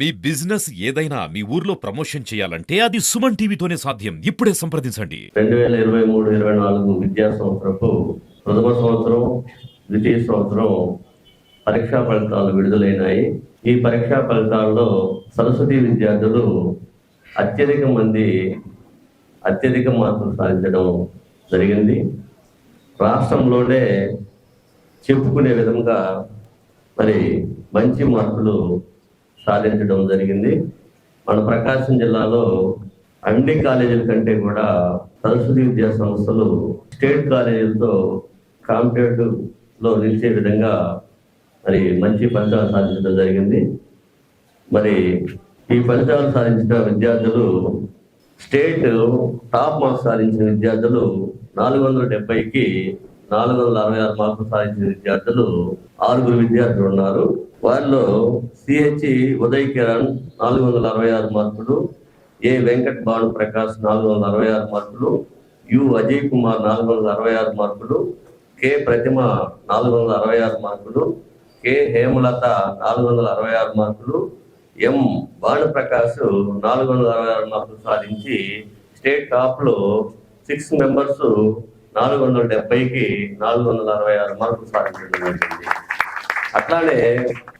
మీ business ఏదైనా మీ ఊర్లో promotion చేయాలంటే అది సుమన్ టీవీతోనే సాధ్యం. ఇప్పుడే సంప్రదించండి. 2023-24 విద్యా సంవత్సరపు ప్రథమ సంవత్సరం, ద్వితీయ సంవత్సరం పరీక్షా ఫలితాలు విడుదలైనాయి. ఈ పరీక్షా ఫలితాల్లో సరస్వతి విద్యార్థులు అత్యధిక మార్కులు సాధించడం జరిగింది. రాష్ట్రంలోనే చెప్పుకునే విధంగా మరి మంచి మార్కులు సాధించడం జరిగింది. మన ప్రకాశం జిల్లాలో అన్ని కాలేజీల కంటే కూడా సరస్వతి విద్యా సంస్థలు స్టేట్ కాలేజీలతో కాంపిటేటివ్ లో నిలిచే విధంగా మరి మంచి ఫలితాలు సాధించడం జరిగింది. మరి ఈ ఫలితాలు సాధించిన విద్యార్థులు స్టేట్ టాప్ మార్క్స్ సాధించిన విద్యార్థులు 470కి 466 మార్కులు సాధించిన విద్యార్థులు 6 విద్యార్థులు ఉన్నారు. వారిలో సిహెచ్ ఉదయ్ కిరణ్ 466 మార్కులు, ఏ వెంకట్ భాను ప్రకాష్ 466 మార్కులు, యు అజయ్ కుమార్ 466 మార్కులు, కె ప్రతిమ 466 మార్కులు, కె హేమలత 466 మార్కులు, ఎం భానుప్రకాష్ 466 మార్కులు సాధించి స్టేట్ టాప్ లో 6 మెంబర్స్ 470కి 466 మార్కులు సాధించడం జరిగింది. అట్లానే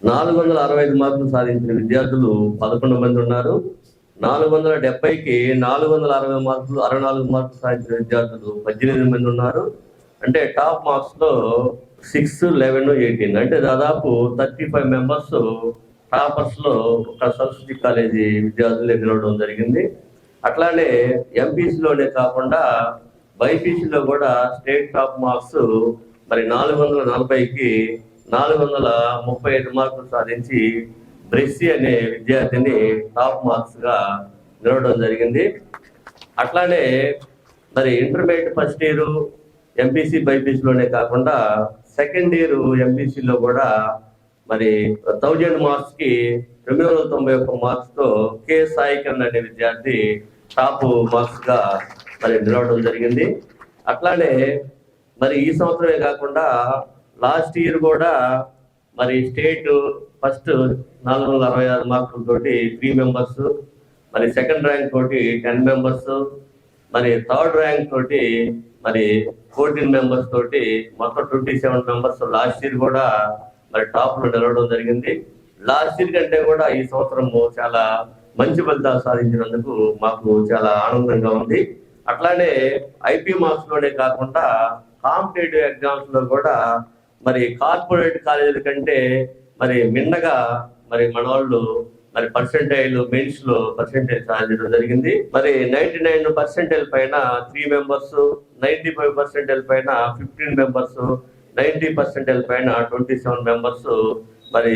465 మార్కులు సాధించిన విద్యార్థులు 11 మంది ఉన్నారు. 470కి 460 మార్కులు 64 మార్కులు సాధించిన విద్యార్థులు 18 మంది ఉన్నారు. అంటే టాప్ మార్క్స్ లో 6, 11, 18 అంటే దాదాపు 35 మెంబర్స్ టాపర్స్ లో ఒక సరస్వతి కాలేజీ విద్యార్థులు ఎదురవడం జరిగింది. అట్లానే ఎంపీసీలోనే కాకుండా బైపీసీలో కూడా స్టేట్ టాప్ మార్క్స్ మరి 440కి 435 మార్కులు సాధించి బ్రెస్సి అనే విద్యార్థిని టాప్ మార్క్స్ గా నిలవడం జరిగింది. అట్లానే మరి ఇంటర్మీడియట్ ఫస్ట్ ఇయర్ ఎంపీసీ బైపీసీలోనే కాకుండా సెకండ్ ఇయర్ ఎంపీసీలో కూడా మరి 1000 మార్క్స్ కి 991 మార్క్స్ తో కె సాయి కిరణ్ అనే విద్యార్థి టాప్ మార్క్స్ గా మరి నిలవడం జరిగింది. అట్లానే మరి ఈ సంవత్సరమే కాకుండా లాస్ట్ ఇయర్ కూడా మరి స్టేట్ ఫస్ట్ 466 మార్కుల తోటి 3 మెంబర్స్, మరి సెకండ్ ర్యాంక్ తోటి 10 మెంబర్స్, మరి థర్డ్ ర్యాంక్ తోటి మరి 14 మెంబర్స్ తోటి మొత్తం 27 మెంబర్స్ లాస్ట్ ఇయర్ కూడా మరి టాప్ లో నిలవడం జరిగింది. లాస్ట్ ఇయర్ కంటే కూడా ఈ సంవత్సరము చాలా మంచి ఫలితాలు సాధించినందుకు మాకు చాలా ఆనందంగా ఉంది. అట్లానే ఐపీ మార్క్స్ లోనే కాకుండా కాంపిటేటివ్ ఎగ్జామ్స్ లో కూడా మరి కార్పొరేట్ కాలేజీల కంటే మరి మిన్నగా మరి మన వాళ్ళు మరి పర్సెంటైల్ మెయిన్స్ లో పర్సెంటేజ్ సాధించడం జరిగింది. మరి 99% పైన 3 మెంబర్స్, 95% పైన 15 మెంబర్స్, 90% పైన 27 మెంబర్స్ మరి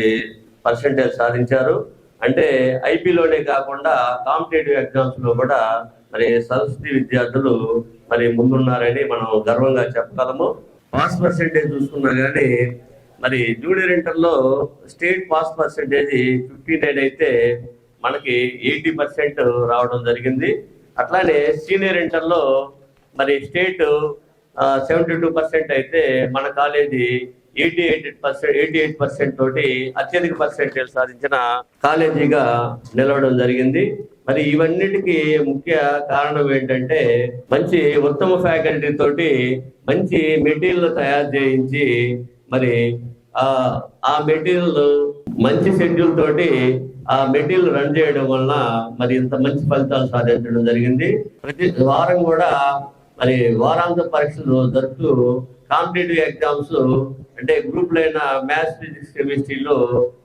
పర్సెంటేజ్ సాధించారు. అంటే ఐపీలోనే కాకుండా కాంపిటేటివ్ ఎగ్జామ్స్ లో కూడా మరి సరస్వతి విద్యార్థులు మరి ముందున్నారని మనం గర్వంగా చెప్పగలము. పాస్ పర్సెంటేజ్ చూసుకున్నా కానీ మరి జూనియర్ ఇంటర్ లో స్టేట్ పాస్ పర్సెంటేజ్ 59 అయితే మనకి 80% రావడం జరిగింది. అట్లానే సీనియర్ ఇంటర్ లో మరి స్టేట్ 72% అయితే మన కాలేజీ 88% తోటి అత్యధిక పర్సెంటేజ్ సాధించిన కాలేజీగా నిలవడం జరిగింది. మరి ఇవన్నిటికీ ముఖ్య కారణం ఏంటంటే మంచి ఉత్తమ ఫ్యాకల్టీ తోటి మంచి మెటీరియల్ తయారు చేయించి మరి ఆ మెటీరియల్ మంచి షెడ్యూల్ తోటి ఆ మెటీరియల్ రన్ చేయడం వలన మరి ఇంత మంచి ఫలితాలు సాధించడం జరిగింది. ప్రతి వారం కూడా మరి వారాంత పరీక్షలు జరుపుతూ కాంపిటేటివ్ ఎగ్జామ్స్ అంటే గ్రూప్ లైన మ్యాథ్స్, ఫిజిక్స్, కెమిస్ట్రీలో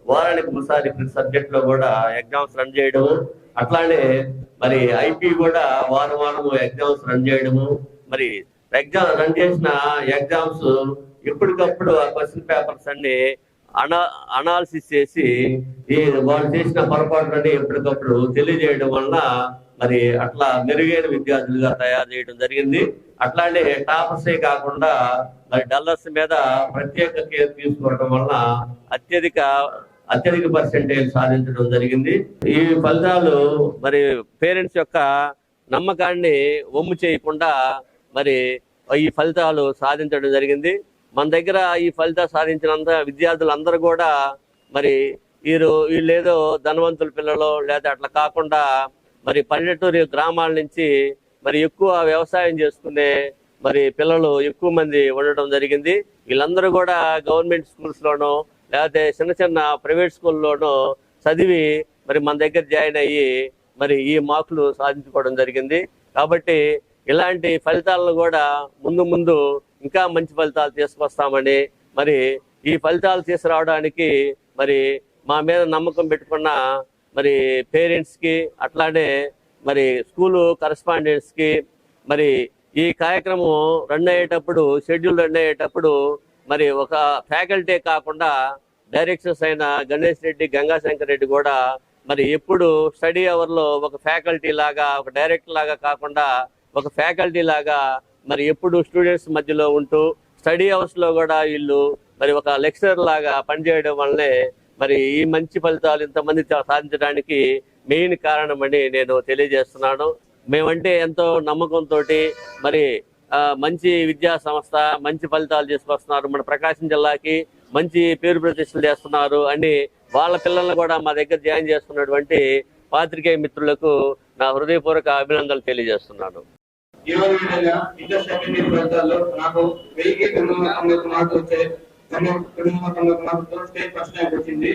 వారానికి ఒకసారి ప్రతి సబ్జెక్ట్ లో కూడా ఎగ్జామ్స్ రన్ చేయడము, అట్లానే మరి ఐపీ కూడా వారం ఎగ్జామ్స్ రన్ చేయడము, మరి ఎగ్జామ్ రన్ చేసిన ఎగ్జామ్స్ ఎప్పటికప్పుడు ఆ క్వశ్చన్ పేపర్స్ అన్ని అనాలిసిస్ చేసి వాళ్ళు చేసిన పొరపాట్లని ఎప్పటికప్పుడు తెలియజేయడం వలన మరి అట్లా మెరుగైన విద్యార్థులుగా తయారు చేయడం జరిగింది. అట్లానే టాపర్సే కాకుండా మరి డల్లర్స్ మీద ప్రత్యేక కేర్ తీసుకోవడం వలన అత్యధిక పర్సెంటేజ్ సాధించడం జరిగింది. ఈ ఫలితాలు మరి పేరెంట్స్ యొక్క నమ్మకాన్ని వమ్ము చేయకుండా మరి ఈ ఫలితాలు సాధించడం జరిగింది. మన దగ్గర ఈ ఫలితాలు సాధించినంత విద్యార్థులందరూ కూడా మరి వీళ్ళేదో ధనవంతుల పిల్లలు లేదా అట్లా కాకుండా మరి పల్లెటూరు గ్రామాల నుంచి మరి ఎక్కువ వ్యవసాయం చేసుకునే మరి పిల్లలు ఎక్కువ మంది ఉండడం జరిగింది. వీళ్ళందరూ కూడా గవర్నమెంట్ స్కూల్స్ లోనో లేకపోతే చిన్న చిన్న ప్రైవేట్ స్కూల్లోనో చదివి మరి మన దగ్గర జాయిన్ అయ్యి మరి ఈ మార్కులు సాధించుకోవడం జరిగింది. కాబట్టి ఇలాంటి ఫలితాలను కూడా ముందు ముందు ఇంకా మంచి ఫలితాలు తీసుకొస్తామని, మరి ఈ ఫలితాలు తీసుకురావడానికి మరి మా మీద నమ్మకం పెట్టుకున్న మరి పేరెంట్స్కి, అట్లానే మరి స్కూలు కరెస్పాండెంట్స్కి, మరి ఈ కార్యక్రమం షెడ్యూల్ రన్ అయ్యేటప్పుడు మరి ఒక ఫ్యాకల్టీ కాకుండా డైరెక్టర్స్ అయిన గణేష్ రెడ్డి, గంగాశంకర్ రెడ్డి కూడా మరి ఎప్పుడు స్టడీ అవర్లో ఒక ఫ్యాకల్టీ లాగా, ఒక డైరెక్టర్ లాగా కాకుండా ఒక ఫ్యాకల్టీ లాగా మరి ఎప్పుడు స్టూడెంట్స్ మధ్యలో ఉంటూ స్టడీ అవర్స్ లో కూడా వీళ్ళు మరి ఒక లెక్చరర్ లాగా పనిచేయడం వల్లనే మరి ఈ మంచి ఫలితాలు ఇంతమంది సాధించడానికి మెయిన్ కారణం అని నేను తెలియజేస్తున్నాను. మేమంటే ఎంతో నమ్మకంతో మరి మంచి విద్యా సంస్థ మంచి ఫలితాలు తీసుకొస్తున్నారు, మన ప్రకాశం జిల్లాకి మంచి పేరు ప్రతిష్టలు చేస్తున్నారు అని వాళ్ళ పిల్లల్ని కూడా మా దగ్గర జాయిన్ చేస్తున్నటువంటి పాత్రికేయ మిత్రులకు నా హృదయపూర్వక అభినందనలు తెలియజేస్తున్నాను. ఈ రోజు విధంగా ఇంటర్ సెకండ్ ఇయర్ ఫలితాల్లో నాకు 1991 మార్కులు వచ్చాయి. 1991 మార్కులతో స్టేట్ ఫస్ట్ ర్యాంక్ వచ్చింది.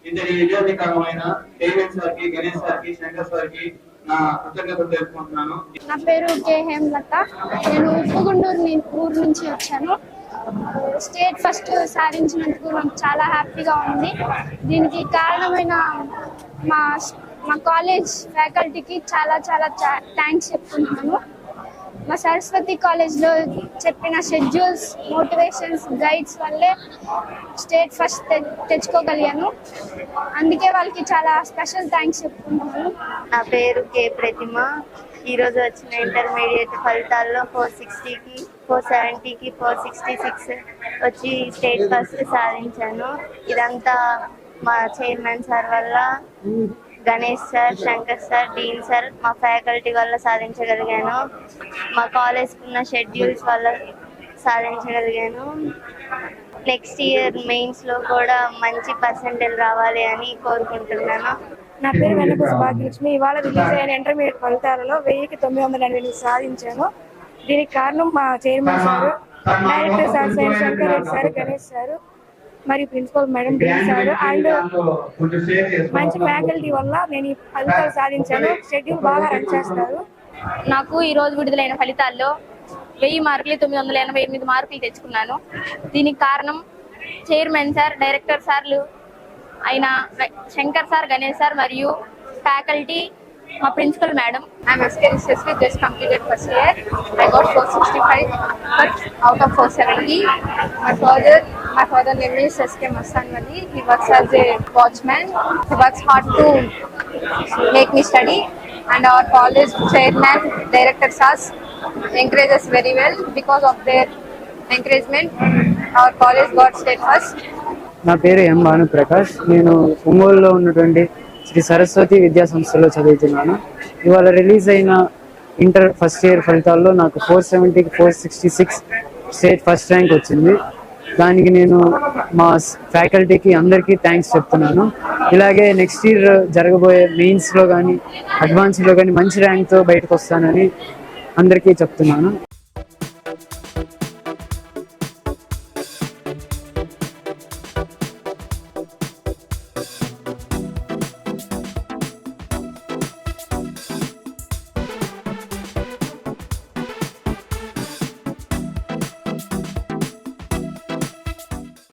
ఇంతటి విజయానికి కారణమైన కేవీఎన్ సార్కి, గణేష్ సార్కి, శంకర్ సార్కి నా కృతజ్ఞతలు తెలుపుకుంటున్నాను. నా పేరు కే హేమలత. నేను ఉప్పుగుండూరు ఊరు నుంచి వచ్చాను. స్టేట్ ఫస్ట్ సాధించినందుకు నాకు చాలా హ్యాపీగా ఉంది. దీనికి కారణమైన మా కాలేజ్ ఫ్యాకల్టీకి చాలా చాలా థ్యాంక్స్ చెప్తున్నాను. మా సరస్వతి కాలేజ్లో చెప్పిన షెడ్యూల్స్, మోటివేషన్స్, గైడ్స్ వల్లే స్టేట్ ఫస్ట్ తెచ్చుకోగలిగాను. అందుకే వాళ్ళకి చాలా స్పెషల్ థ్యాంక్స్ చెప్తున్నాను. నా పేరు కే ప్రతిమ. ఈరోజు వచ్చిన ఇంటర్మీడియట్ ఫలితాల్లో 460కి 470కి 466 వచ్చి స్టేట్ ఫస్ట్ సాధించాను. ఇదంతా మా చైర్మన్ సార్ వల్ల, Ganesh sir, Shankar sir, dean sir, మా ఫ్యాకల్టీ వల్ల సాధించగలిగాను. మా కాలేజ్కి ఉన్న షెడ్యూల్స్ వల్ల సాధించగలిగాను. నెక్స్ట్ ఇయర్ మెయిన్స్లో కూడా మంచి పర్సెంటేజ్ రావాలి అని కోరుకుంటున్నాను. నా పేరు వెన్నపూస భాగ్యలక్ష్మి. ఇవాళ రిలీజ్ అయిన ఇంటర్మీడియట్ ఫలితాలలో 1988 సాధించాను. దీనికి కారణం మా chairman sir, director sir Shankar Reddy sir, Ganesh sir మరియు principal madam, dean sir and మంచి ఫ్యాకల్టీ వల్ల నేను ఈ ఫలితాలు సాధించాను. షెడ్యూల్ బాగా రన్ చేస్తారు. నాకు ఈ రోజు విడుదలైన ఫలితాల్లో 1000 మార్కులు 988 మార్కులు తెచ్చుకున్నాను. దీనికి కారణం చైర్మన్ సార్, డైరెక్టర్ సార్లు అయిన శంకర్ సార్, గణేష్ సార్ మరియు faculty, my principal madam. I'm SK Sesvi, just completed first year. I got 465 out of 470. My father name is SK Mastanwali. He works as a watchman. He works hard to make me study. And our college chairman, director SAS encourages very well. Because of their encouragement, our college got state first. నా పేరు ఎం భానుప్రకాష్. నేను ఒంగోలులో ఉన్నటువంటి శ్రీ సరస్వతి విద్యా సంస్థలో చదువుతున్నాను. ఇవాళ release అయిన ఇంటర్ ఫస్ట్ ఇయర్ ఫలితాల్లో నాకు 470కి 466 స్టేట్ ఫస్ట్ ర్యాంక్ వచ్చింది. దానికి నేను మా ఫ్యాకల్టీకి అందరికీ థ్యాంక్స్ చెప్తున్నాను. ఇలాగే నెక్స్ట్ ఇయర్ జరగబోయే మెయిన్స్లో కానీ అడ్వాన్స్లో కానీ మంచి ర్యాంక్తో బయటకు వస్తానని అందరికీ చెప్తున్నాను.